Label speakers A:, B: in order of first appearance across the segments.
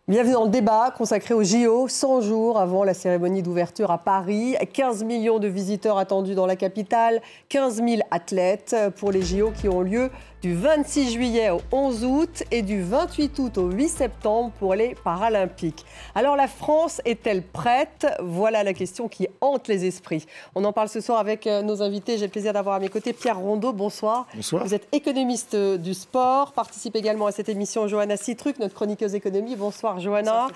A: Bienvenue dans le débat consacré aux JO, 100 jours avant la cérémonie d'ouverture à Paris. 15 millions de visiteurs attendus dans la capitale, 15 000 athlètes pour les JO qui ont lieu du 26 juillet au 11 août et du 28 août au 8 septembre pour les Paralympiques. Alors la France est-elle prête? Voilà la question qui hante les esprits. On en parle ce soir avec nos invités. J'ai le plaisir d'avoir à mes côtés Pierre Rondeau. Bonsoir.
B: Bonsoir.
A: Vous êtes économiste du sport. Participe également à cette émission Johanna Citruc, notre chroniqueuse économie. Bonsoir Johanna.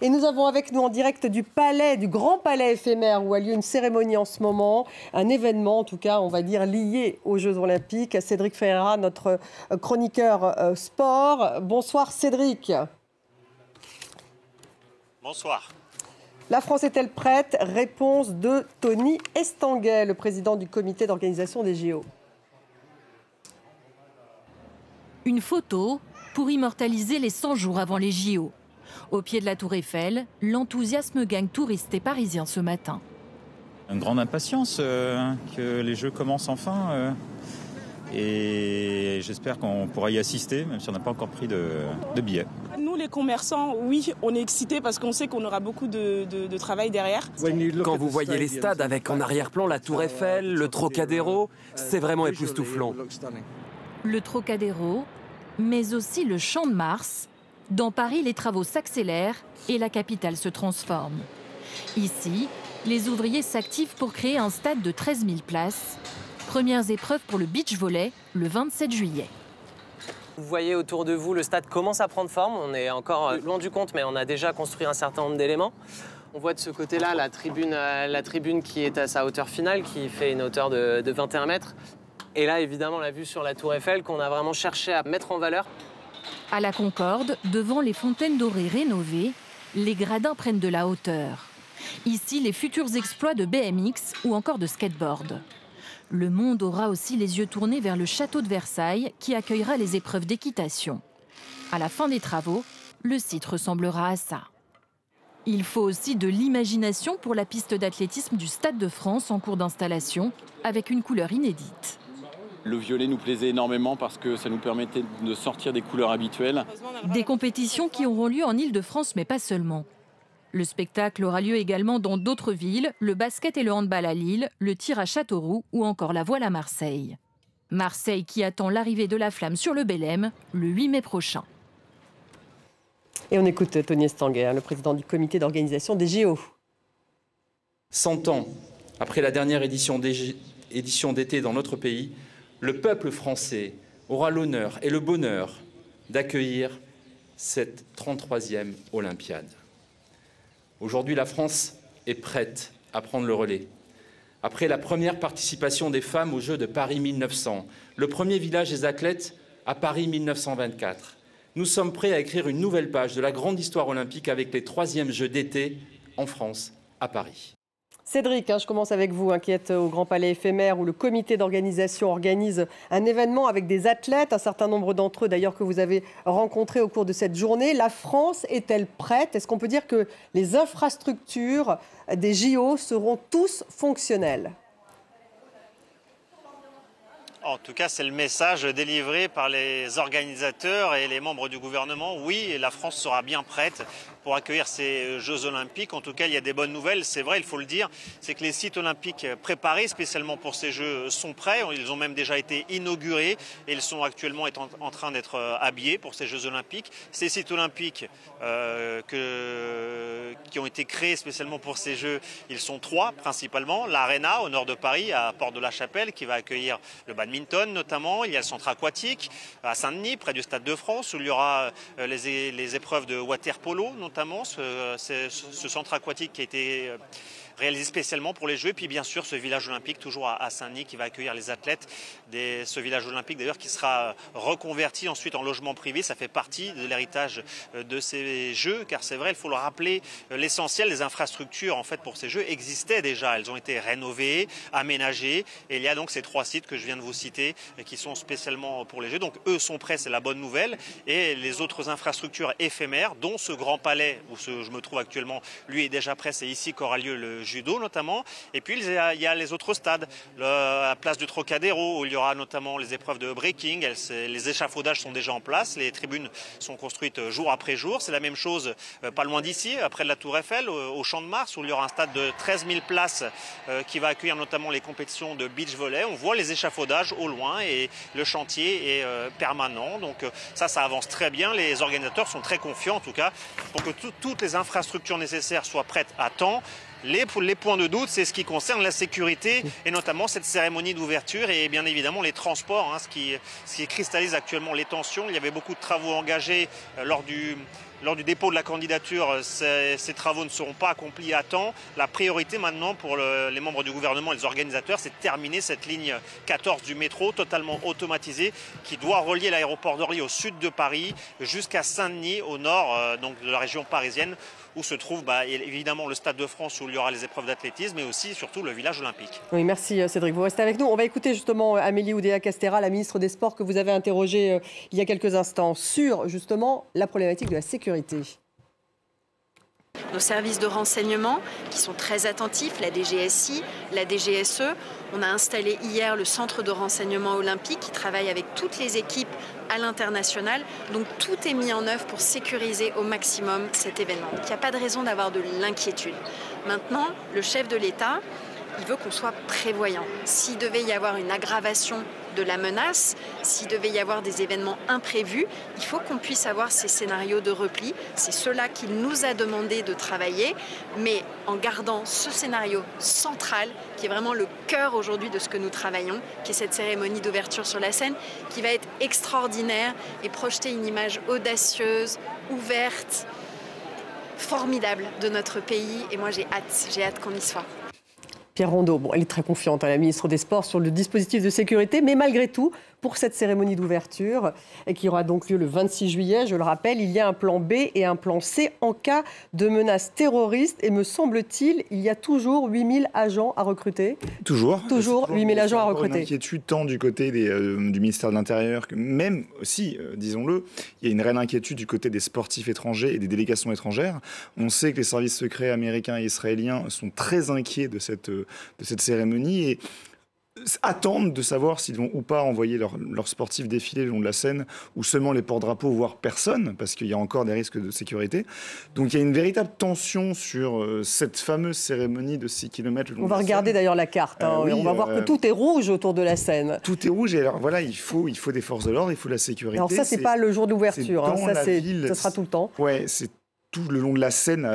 A: Et nous avons avec nous en direct du palais, du Grand Palais éphémère où a lieu une cérémonie en ce moment, un événement en tout cas, on va dire, lié aux Jeux Olympiques. Cédric Ferreira, notre chroniqueur sport. Bonsoir Cédric.
C: Bonsoir.
A: La France est-elle prête? Réponse de Tony Estanguet, le président du comité d'organisation des JO.
D: Une photo pour immortaliser les 100 jours avant les JO. Au pied de la Tour Eiffel, l'enthousiasme gagne touristes et parisiens ce matin.
E: Une grande impatience que les Jeux commencent enfin. Et j'espère qu'on pourra y assister, même si on n'a pas encore pris de billets.
F: Nous, les commerçants, oui, on est excités parce qu'on sait qu'on aura beaucoup de travail derrière.
G: Quand vous voyez les stades avec en arrière-plan la Tour Eiffel, le Trocadéro, c'est vraiment époustouflant.
D: Le Trocadéro, mais aussi le Champ de Mars. Dans Paris, les travaux s'accélèrent et la capitale se transforme. Ici, les ouvriers s'activent pour créer un stade de 13 000 places. Premières épreuves pour le beach volley le 27 juillet.
H: Vous voyez autour de vous, le stade commence à prendre forme. On est encore loin du compte, mais on a déjà construit un certain nombre d'éléments. On voit de ce côté-là la tribune qui est à sa hauteur finale, qui fait une hauteur de 21 mètres. Et là, évidemment, la vue sur la Tour Eiffel qu'on a vraiment cherché à mettre en valeur.
D: À la Concorde, devant les fontaines dorées rénovées, les gradins prennent de la hauteur. Ici, les futurs exploits de BMX ou encore de skateboard. Le monde aura aussi les yeux tournés vers le château de Versailles qui accueillera les épreuves d'équitation. À la fin des travaux, le site ressemblera à ça. Il faut aussi de l'imagination pour la piste d'athlétisme du Stade de France en cours d'installation, avec une couleur inédite.
I: Le violet nous plaisait énormément parce que ça nous permettait de sortir des couleurs habituelles.
D: Des compétitions qui auront lieu en Île-de-France, mais pas seulement. Le spectacle aura lieu également dans d'autres villes, le basket et le handball à Lille, le tir à Châteauroux ou encore la voile à Marseille. Marseille qui attend l'arrivée de la flamme sur le Bélème le 8 mai prochain.
A: Et on écoute Tony Estanguet, le président du comité d'organisation des JO.
J: 100 ans après la dernière édition d'été dans notre pays, le peuple français aura l'honneur et le bonheur d'accueillir cette 33e Olympiade. Aujourd'hui, la France est prête à prendre le relais. Après la première participation des femmes aux Jeux de Paris 1900, le premier village des athlètes à Paris 1924, nous sommes prêts à écrire une nouvelle page de la grande histoire olympique avec les 3e Jeux d'été en France, à Paris.
A: Cédric, je commence avec vous, qui êtes au Grand Palais éphémère où le comité d'organisation organise un événement avec des athlètes, un certain nombre d'entre eux d'ailleurs que vous avez rencontrés au cours de cette journée. La France est-elle prête? Est-ce qu'on peut dire que les infrastructures des JO seront tous fonctionnelles?
C: En tout cas, c'est le message délivré par les organisateurs et les membres du gouvernement. Oui, la France sera bien prête pour accueillir ces Jeux Olympiques. En tout cas, il y a des bonnes nouvelles, c'est vrai, il faut le dire. C'est que les sites olympiques préparés spécialement pour ces Jeux sont prêts. Ils ont même déjà été inaugurés et ils sont actuellement en train d'être habillés pour ces Jeux Olympiques. Ces sites olympiques qui ont été créés spécialement pour ces Jeux, ils sont 3 principalement. L'Arena au nord de Paris, à Porte de la Chapelle, qui va accueillir le badminton notamment. Il y a le centre aquatique à Saint-Denis, près du Stade de France, où il y aura les épreuves de water polo notamment. Ce centre aquatique qui a été réalisé spécialement pour les Jeux. Et puis bien sûr ce village olympique toujours à Saint-Denis qui va accueillir les athlètes. Ce village olympique d'ailleurs qui sera reconverti ensuite en logement privé. Ça fait partie de l'héritage de ces Jeux, car c'est vrai, il faut le rappeler, l'essentiel des infrastructures en fait pour ces Jeux existaient déjà. Elles ont été rénovées, aménagées, et il y a donc ces 3 sites que je viens de vous citer qui sont spécialement pour les Jeux. Donc eux sont prêts, c'est la bonne nouvelle, et les autres infrastructures éphémères, dont ce grand palais où je me trouve actuellement, lui est déjà prêt. C'est ici qu'aura lieu le judo notamment. Et puis il y a les autres stades, la place du Trocadéro où il y aura notamment les épreuves de breaking. Les échafaudages sont déjà en place, les tribunes sont construites jour après jour. C'est la même chose pas loin d'ici, près de la Tour Eiffel, au Champ de Mars, où il y aura un stade de 13 000 places qui va accueillir notamment les compétitions de beach volley. On voit les échafaudages au loin et le chantier est permanent. Donc ça avance très bien. Les organisateurs sont très confiants en tout cas pour que toutes les infrastructures nécessaires soient prêtes à temps. Les points de doute, c'est ce qui concerne la sécurité et notamment cette cérémonie d'ouverture et bien évidemment les transports, ce qui cristallise actuellement les tensions. Il y avait beaucoup de travaux engagés lors du dépôt de la candidature. Ces travaux ne seront pas accomplis à temps. La priorité maintenant pour les membres du gouvernement et les organisateurs, c'est de terminer cette ligne 14 du métro totalement automatisée qui doit relier l'aéroport d'Orly au sud de Paris jusqu'à Saint-Denis au nord donc de la région parisienne, où se trouve évidemment le Stade de France où il y aura les épreuves d'athlétisme, mais aussi surtout le village olympique.
A: Oui, merci Cédric, vous restez avec nous. On va écouter justement Amélie Oudéa-Castéra, la ministre des Sports que vous avez interrogée il y a quelques instants sur justement la problématique de la sécurité.
B: Nos services de renseignement qui sont très attentifs, la DGSI, la DGSE. On a installé hier le centre de renseignement olympique qui travaille avec toutes les équipes à l'international. Donc tout est mis en œuvre pour sécuriser au maximum cet événement. Il n'y a pas de raison d'avoir de l'inquiétude. Maintenant, le chef de l'État, il veut qu'on soit prévoyant. S'il devait y avoir une aggravation de la menace, s'il devait y avoir des événements imprévus, il faut qu'on puisse avoir ces scénarios de repli. C'est cela qu'il nous a demandé de travailler, mais en gardant ce scénario central, qui est vraiment le cœur aujourd'hui de ce que nous travaillons, qui est cette cérémonie d'ouverture sur la scène, qui va être extraordinaire et projeter une image audacieuse, ouverte, formidable de notre pays. Et moi, j'ai hâte qu'on y soit.
A: Pierre Rondeau, elle est très confiante, la ministre des Sports, sur le dispositif de sécurité, mais malgré tout, pour cette cérémonie d'ouverture, qui aura donc lieu le 26 juillet, je le rappelle, il y a un plan B et un plan C en cas de menace terroriste. Et me semble-t-il, il y a toujours 8000 agents à recruter.
K: Toujours
A: 8000 agents à recruter.
K: Une inquiétude tant du côté du ministère de l'Intérieur que même aussi, disons-le, il y a une réelle inquiétude du côté des sportifs étrangers et des délégations étrangères. On sait que les services secrets américains et israéliens sont très inquiets de cette cérémonie et attendent de savoir s'ils vont ou pas envoyer leurs sportifs défiler le long de la Seine ou seulement les porte-drapeaux, voire personne, parce qu'il y a encore des risques de sécurité. Donc il y a une véritable tension sur cette fameuse cérémonie de 6 km.
A: On va regarder d'ailleurs la carte, oui, on va voir que tout est rouge autour de la Seine.
K: Tout est rouge et alors voilà, il faut des forces de l'ordre, il faut de la sécurité.
A: Alors ça, c'est pas le jour d'ouverture, ça sera tout le temps.
K: Ouais, c'est tout le long de la Seine,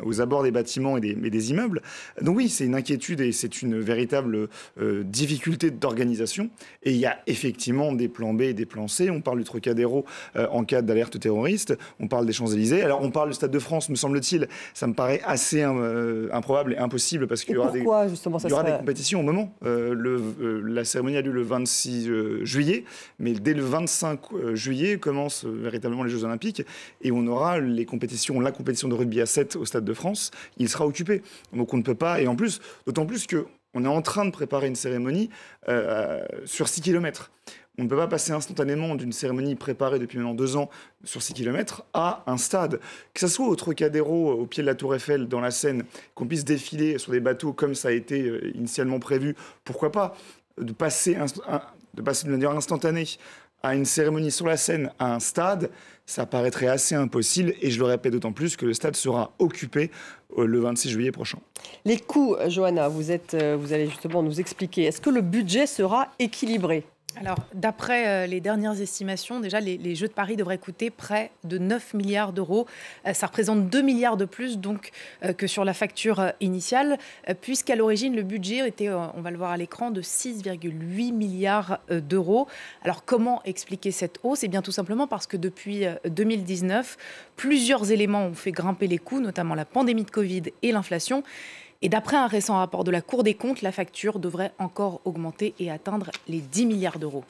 K: aux abords des bâtiments et des immeubles. Donc oui, c'est une inquiétude et c'est une véritable difficulté d'organisation. Et il y a effectivement des plans B et des plans C. On parle du Trocadéro en cas d'alerte terroriste. On parle des Champs-Élysées. Alors on parle du Stade de France, me semble-t-il. Ça me paraît assez improbable et impossible parce qu'il y aura des compétitions au moment. La cérémonie a lieu le 26 juillet, mais dès le 25 juillet commencent véritablement les Jeux Olympiques et on aura la compétition de rugby à 7 au Stade de France, il sera occupé. Donc on ne peut pas, et en plus, d'autant plus qu'on est en train de préparer une cérémonie sur 6 km. On ne peut pas passer instantanément d'une cérémonie préparée depuis maintenant 2 ans sur 6 km à un stade. Que ce soit au Trocadéro, au pied de la Tour Eiffel, dans la Seine, qu'on puisse défiler sur des bateaux comme ça a été initialement prévu, pourquoi pas, de passer de manière instantanée à une cérémonie sur la Seine, à un stade, ça paraîtrait assez impossible et je le répète d'autant plus que le stade sera occupé le 26 juillet prochain.
A: Les coûts, Johanna, vous allez justement nous expliquer. Est-ce que le budget sera équilibré ?
L: Alors, d'après les dernières estimations, déjà, les Jeux de Paris devraient coûter près de 9 milliards d'euros. Ça représente 2 milliards de plus donc, que sur la facture initiale, puisqu'à l'origine, le budget était, on va le voir à l'écran, de 6,8 milliards d'euros. Alors, comment expliquer cette hausse ? Eh bien, tout simplement parce que depuis 2019, plusieurs éléments ont fait grimper les coûts, notamment la pandémie de Covid et l'inflation. Et d'après un récent rapport de la Cour des comptes, la facture devrait encore augmenter et atteindre les 10 milliards d'euros.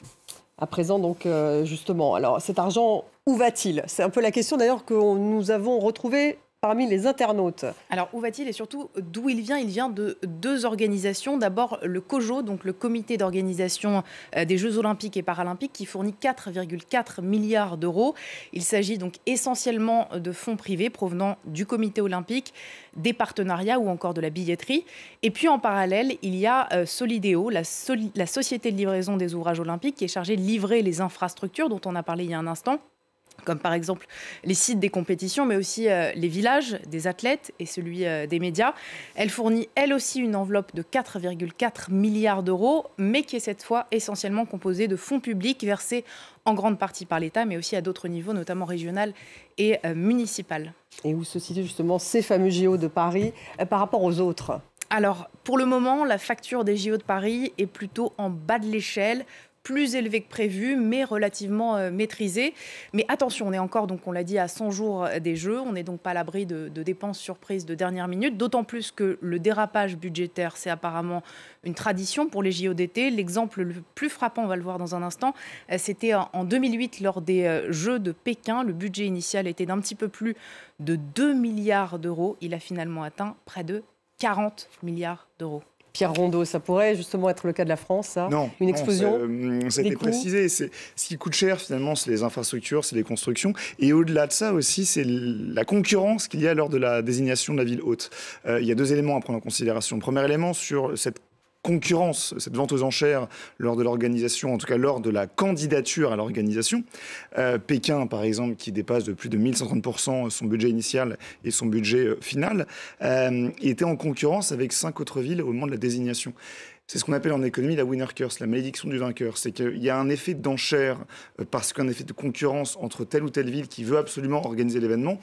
A: À présent, donc, justement, alors cet argent, où va-t-il? C'est un peu la question d'ailleurs que nous avons retrouvée parmi les internautes.
L: Alors, où va-t-il et surtout d'où il vient? Il vient de deux organisations. D'abord, le COJO, donc le Comité d'organisation des Jeux Olympiques et Paralympiques, qui fournit 4,4 milliards d'euros. Il s'agit donc essentiellement de fonds privés provenant du Comité olympique, des partenariats ou encore de la billetterie. Et puis, en parallèle, il y a Solideo, la société de livraison des ouvrages olympiques, qui est chargée de livrer les infrastructures dont on a parlé il y a un instant, comme par exemple les sites des compétitions, mais aussi les villages des athlètes et celui des médias. Elle fournit, elle aussi, une enveloppe de 4,4 milliards d'euros, mais qui est cette fois essentiellement composée de fonds publics versés en grande partie par l'État, mais aussi à d'autres niveaux, notamment régional et municipal.
A: Et où se situent justement ces fameux JO de Paris par rapport aux autres?
L: Alors, pour le moment, la facture des JO de Paris est plutôt en bas de l'échelle, plus élevé que prévu, mais relativement maîtrisé. Mais attention, on est encore, donc on l'a dit, à 100 jours des Jeux. On n'est donc pas à l'abri de dépenses surprises de dernière minute, d'autant plus que le dérapage budgétaire, c'est apparemment une tradition pour les JO d'été. L'exemple le plus frappant, on va le voir dans un instant, c'était en 2008, lors des Jeux de Pékin. Le budget initial était d'un petit peu plus de 2 milliards d'euros. Il a finalement atteint près de 40 milliards d'euros.
A: Pierre Rondeau, ça pourrait justement être le cas de la France, ça?
K: Non.
A: Une explosion?
K: Ça a été précisé. Ce qui coûte cher, finalement, c'est les infrastructures, c'est les constructions. Et au-delà de ça aussi, c'est la concurrence qu'il y a lors de la désignation de la ville hôte. Il y a deux éléments à prendre en considération. Le premier élément, sur cette concurrence, cette vente aux enchères lors de l'organisation, en tout cas lors de la candidature à l'organisation. Pékin, par exemple, qui dépasse de plus de 1130% son budget initial et son budget final, était en concurrence avec 5 autres villes au moment de la désignation. C'est ce qu'on appelle en économie la winner curse, la malédiction du vainqueur. C'est qu'il y a un effet d'enchère parce qu'un effet de concurrence entre telle ou telle ville qui veut absolument organiser l'événement.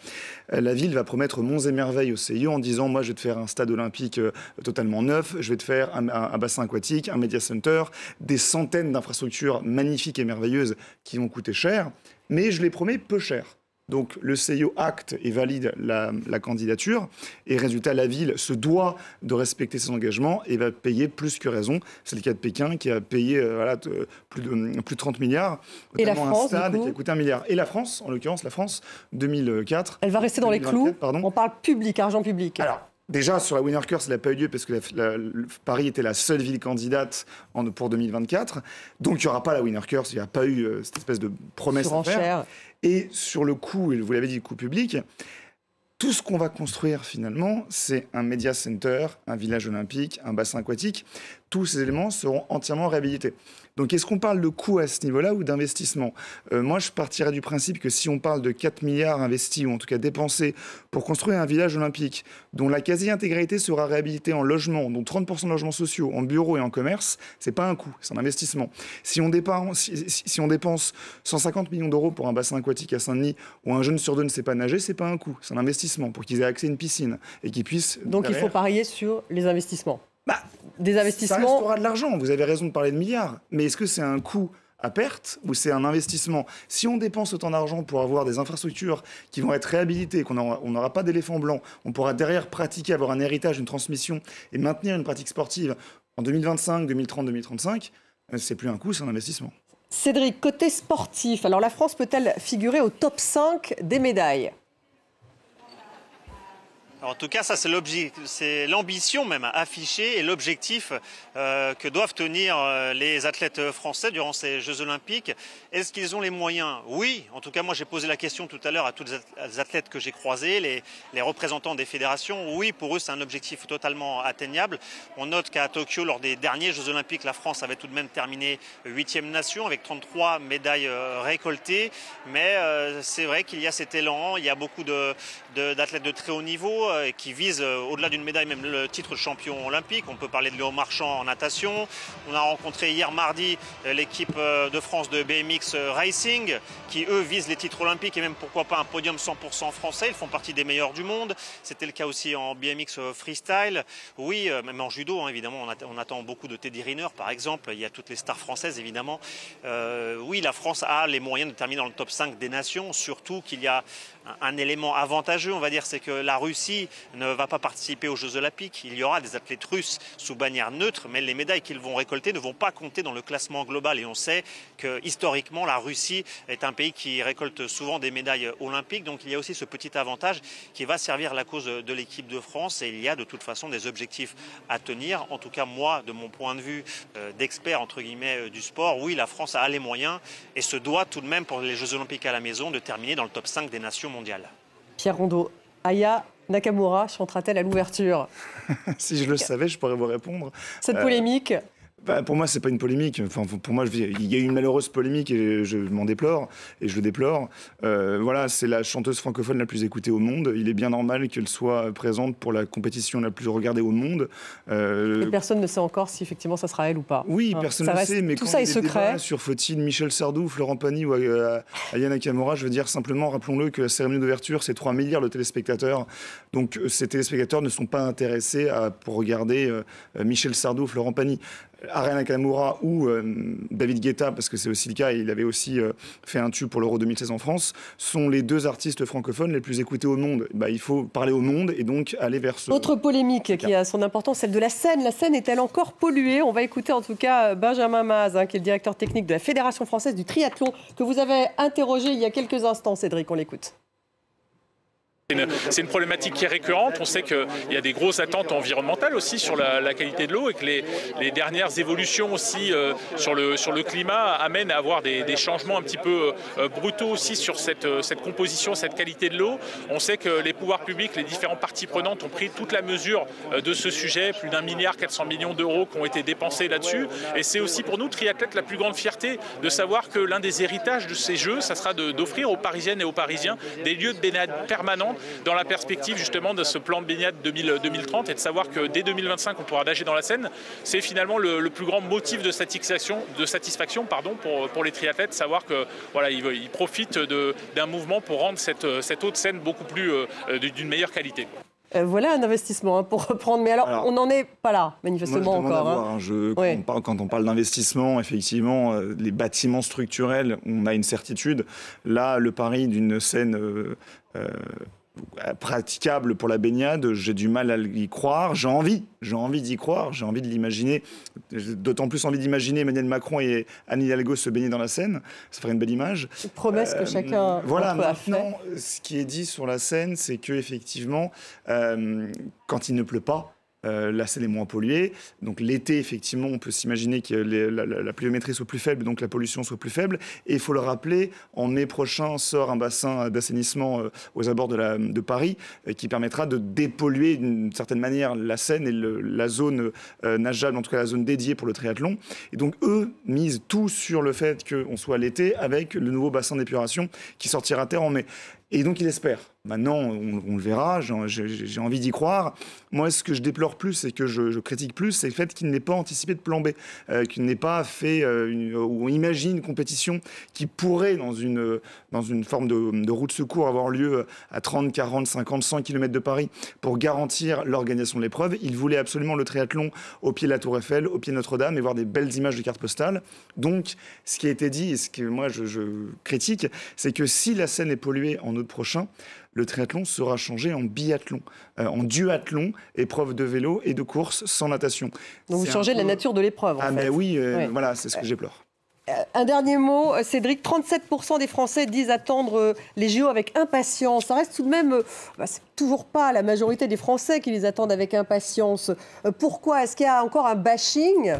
K: La ville va promettre monts et merveilles au CIO en disant « Moi, je vais te faire un stade olympique totalement neuf, je vais te faire un bassin aquatique, un media center, des centaines d'infrastructures magnifiques et merveilleuses qui vont coûter cher, mais je les promets peu cher. » Donc le CIO acte et valide la candidature et résultat, la ville se doit de respecter ses engagements et va payer plus que raison. C'est le cas de Pékin qui a payé plus de 30 milliards.
A: Et la France,
K: un stade qui a coûté 1 milliard. Et la France, en l'occurrence la France, 2004.
A: Elle va rester dans les clous. On parle public, argent public.
K: Alors, déjà, sur la winner curse, elle n'a pas eu lieu parce que Paris était la seule ville candidate pour 2024. Donc, il n'y aura pas la winner curse. Il n'y a pas eu cette espèce de promesse à faire. Et sur le coût, et vous l'avez dit, le coût public, tout ce qu'on va construire finalement, c'est un media center, un village olympique, un bassin aquatique. Tous ces éléments seront entièrement réhabilités. Donc, est-ce qu'on parle de coût à ce niveau-là ou d'investissement? Moi, je partirais du principe que si on parle de 4 milliards investis, ou en tout cas dépensés, pour construire un village olympique, dont la quasi-intégralité sera réhabilitée en logement, dont 30% de logements sociaux, en bureaux et en commerce, c'est pas un coût, c'est un investissement. Si on dépense 150 millions d'euros pour un bassin aquatique à Saint-Denis, où un jeune sur deux ne sait pas nager, c'est pas un coût, c'est un investissement pour qu'ils aient accès à une piscine et qu'ils puissent...
A: Donc, il faut parier sur les investissements. Des investissements.
K: Ça restera de l'argent, vous avez raison de parler de milliards, mais est-ce que c'est un coût à perte ou c'est un investissement? Si on dépense autant d'argent pour avoir des infrastructures qui vont être réhabilitées, qu'on n'aura pas d'éléphant blanc, on pourra derrière pratiquer, avoir un héritage, une transmission et maintenir une pratique sportive en 2025, 2030, 2035, c'est plus un coût, c'est un investissement.
A: Cédric, côté sportif, alors la France peut-elle figurer au top 5 des médailles?
C: En tout cas, ça c'est l'ambition même affichée et l'objectif que doivent tenir les athlètes français durant ces Jeux Olympiques. Est-ce qu'ils ont les moyens? Oui. En tout cas, moi j'ai posé la question tout à l'heure à tous les athlètes que j'ai croisés, les représentants des fédérations. Oui, pour eux c'est un objectif totalement atteignable. On note qu'à Tokyo, lors des derniers Jeux Olympiques, la France avait tout de même terminé 8e nation avec 33 médailles récoltées. Mais c'est vrai qu'il y a cet élan, il y a beaucoup d'athlètes de très haut niveau qui visent au-delà d'une médaille même le titre de champion olympique. On peut parler de Léo Marchand en natation. On a rencontré hier mardi l'équipe de France de BMX Racing qui eux visent les titres olympiques et même pourquoi pas un podium 100% français. Ils font partie des meilleurs du monde. C'était le cas aussi en BMX freestyle. Oui, même en judo hein, évidemment on attend beaucoup de Teddy Riner par exemple. Il y a toutes les stars françaises évidemment. Oui, la France a les moyens de terminer dans le top 5 des nations, surtout qu'il y a un élément avantageux, on va dire, c'est que la Russie Russie ne va pas participer aux Jeux Olympiques. Il y aura des athlètes russes sous bannière neutre, mais les médailles qu'ils vont récolter ne vont pas compter dans le classement global. Et on sait que historiquement, la Russie est un pays qui récolte souvent des médailles olympiques. Donc il y a aussi ce petit avantage qui va servir la cause de l'équipe de France. Et il y a de toute façon des objectifs à tenir. En tout cas, moi, de mon point de vue d'expert entre guillemets du sport, oui, la France a les moyens et se doit tout de même pour les Jeux Olympiques à la maison de terminer dans le top 5 des nations mondiales.
A: Pierre Rondeau, Aya Nakamura chantera-t-elle à l'ouverture?
K: Si je le savais, je pourrais vous répondre.
A: Cette polémique
K: Pour moi, c'est pas une polémique. Enfin, pour moi, il y a eu une malheureuse polémique et je m'en déplore et je le déplore. Voilà, c'est la chanteuse francophone la plus écoutée au monde. Il est bien normal qu'elle soit présente pour la compétition la plus regardée au monde.
A: Et personne ne sait encore si effectivement ça sera elle ou pas.
K: Oui, personne ne le sait, mais
A: tout
K: quand
A: ça
K: il
A: est
K: y a des
A: secret.
K: débats sur faut-il Michel Sardou, Florent Pagny ou Aya Nakamura, je veux dire simplement, rappelons-le que la cérémonie d'ouverture, c'est 3 milliards de téléspectateurs. Donc ces téléspectateurs ne sont pas intéressés pour regarder Michel Sardou, Florent Pagny. Aya Nakamura ou David Guetta, parce que c'est aussi le cas, il avait aussi fait un tube pour l'Euro 2016 en France, sont les 2 artistes francophones les plus écoutés au monde. Il faut parler au monde et donc aller vers ce...
A: Autre polémique qui a son importance, celle de la Seine. La Seine est-elle encore polluée? On va écouter en tout cas Benjamin Maz, qui est le directeur technique de la Fédération française du triathlon, que vous avez interrogé il y a quelques instants. Cédric, on l'écoute.
M: C'est une problématique qui est récurrente. On sait qu'il y a des grosses attentes environnementales aussi sur la qualité de l'eau et que les dernières évolutions aussi sur le climat amènent à avoir des changements un petit peu brutaux aussi sur cette composition, cette qualité de l'eau. On sait que les pouvoirs publics, les différentes parties prenantes ont pris toute la mesure de ce sujet. Plus d'1,4 milliard d'euros qui ont été dépensés là-dessus. Et c'est aussi pour nous, triathlètes, la plus grande fierté de savoir que l'un des héritages de ces Jeux, ça sera d'offrir aux Parisiennes et aux Parisiens des lieux de baignade permanents dans la perspective justement de ce plan de baignade 2030 et de savoir que dès 2025 on pourra nager dans la Seine. C'est finalement le plus grand motif de satisfaction pour les triathlètes, savoir que voilà, ils profitent d'un mouvement pour rendre cette haute Seine beaucoup plus d'une meilleure qualité.
A: Voilà un investissement pour reprendre. Mais alors on n'en est pas là, manifestement encore.
K: Quand on parle d'investissement, effectivement, les bâtiments structurels, on a une certitude. Là, le pari d'une Seine praticable pour la baignade, j'ai du mal à y croire. J'ai envie d'y croire, j'ai envie de l'imaginer. J'ai d'autant plus envie d'imaginer Emmanuel Macron et Anne Hidalgo se baigner dans la Seine. Ça ferait une belle image.
A: Une promesse que chacun a fait.
K: Maintenant, ce qui est dit sur la Seine, c'est qu'effectivement, quand il ne pleut pas, la Seine est moins polluée. Donc l'été, effectivement, on peut s'imaginer que la pluviométrie soit plus faible, donc la pollution soit plus faible. Et il faut le rappeler, en mai prochain sort un bassin d'assainissement aux abords de Paris qui permettra de dépolluer d'une certaine manière la Seine et la zone nageable, en tout cas la zone dédiée pour le triathlon. Et donc eux misent tout sur le fait qu'on soit l'été avec le nouveau bassin d'épuration qui sortira à terre en mai. Et donc il espère. Maintenant, on le verra, j'ai envie d'y croire. Moi, ce que je déplore plus et que je critique plus, c'est le fait qu'il n'ait pas anticipé de plan B, qu'il n'ait pas fait ou imagine une compétition qui pourrait, dans une forme de roue de secours, avoir lieu à 30, 40, 50, 100 km de Paris pour garantir l'organisation de l'épreuve. Il voulait absolument le triathlon au pied de la Tour Eiffel, au pied de Notre-Dame et voir des belles images de cartes postales. Donc, ce qui a été dit et ce que moi je critique, c'est que si la Seine est polluée en août prochain, le triathlon sera changé en biathlon, en duathlon, épreuve de vélo et de course sans natation.
A: Donc vous changez la nature de l'épreuve, en fait.
K: Mais oui, voilà, c'est ce que j'éplore.
A: Un dernier mot, Cédric, 37% des Français disent attendre les JO avec impatience. Ça reste tout de même, c'est toujours pas la majorité des Français qui les attendent avec impatience. Pourquoi? Est-ce qu'il y a encore un bashing ?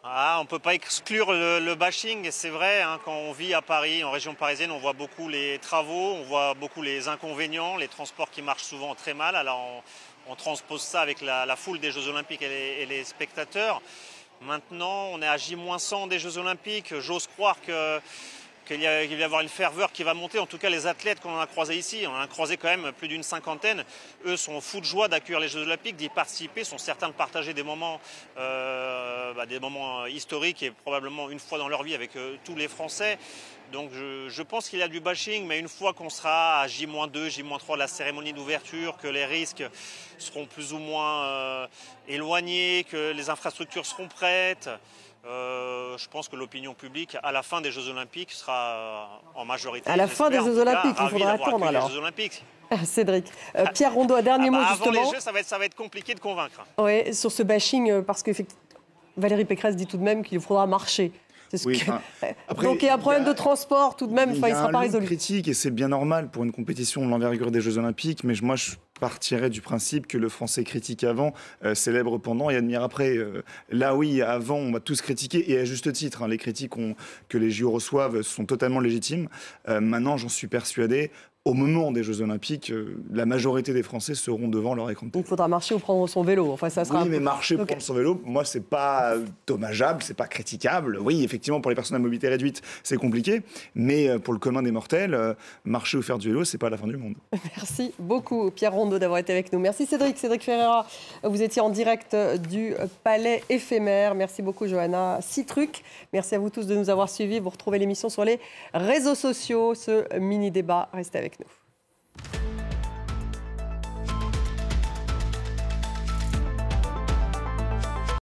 C: On ne peut pas exclure le bashing, c'est vrai, quand on vit à Paris, en région parisienne, on voit beaucoup les travaux, on voit beaucoup les inconvénients, les transports qui marchent souvent très mal. Alors on transpose ça avec la foule des Jeux Olympiques et les spectateurs. Maintenant, on est à J-100 des Jeux Olympiques, j'ose croire qu'il va y avoir une ferveur qui va monter. En tout cas, les athlètes qu'on a croisés ici, on en a croisé quand même plus d'une cinquantaine. Eux sont fous de joie d'accueillir les Jeux Olympiques, d'y participer, sont certains de partager des moments historiques et probablement une fois dans leur vie avec tous les Français. Donc je pense qu'il y a du bashing, mais une fois qu'on sera à J-2, J-3 de la cérémonie d'ouverture, que les risques seront plus ou moins éloignés, que les infrastructures seront prêtes, Je pense que l'opinion publique, à la fin des Jeux Olympiques, sera en majorité.
A: À la fin des Jeux Olympiques, il faudra attendre alors.
C: Les Jeux Olympiques.
A: Cédric. Pierre Rondeau, un dernier mot justement.
C: Avant les Jeux, ça va être compliqué de convaincre.
A: Oui, sur ce bashing, parce que Valérie Pécresse dit tout de même qu'il faudra marcher.
K: Oui, après,
A: donc il y a un problème de transport tout de même, il ne sera pas résolu.
K: Critique et c'est bien normal pour une compétition de l'envergure des Jeux Olympiques, mais moi je partirais du principe que le français critique avant, célèbre pendant et admire après. Là oui, avant on va tous critiquer et à juste titre, hein, les critiques que les JO reçoivent sont totalement légitimes. Maintenant j'en suis persuadé, au moment des Jeux Olympiques, la majorité des Français seront devant leur écran de télé.
A: Il faudra marcher ou prendre son vélo. Enfin, ça sera
K: mais marcher ou prendre son vélo, moi, c'est pas dommageable, c'est pas critiquable. Oui, effectivement, pour les personnes à mobilité réduite, c'est compliqué. Mais pour le commun des mortels, marcher ou faire du vélo, c'est pas la fin du monde.
A: Merci beaucoup, Pierre Rondeau, d'avoir été avec nous. Merci, Cédric. Cédric Ferreira, vous étiez en direct du Palais éphémère. Merci beaucoup, Johanna Citruc. Merci à vous tous de nous avoir suivis. Vous retrouvez l'émission sur les réseaux sociaux. Ce mini-débat, restez avec nous.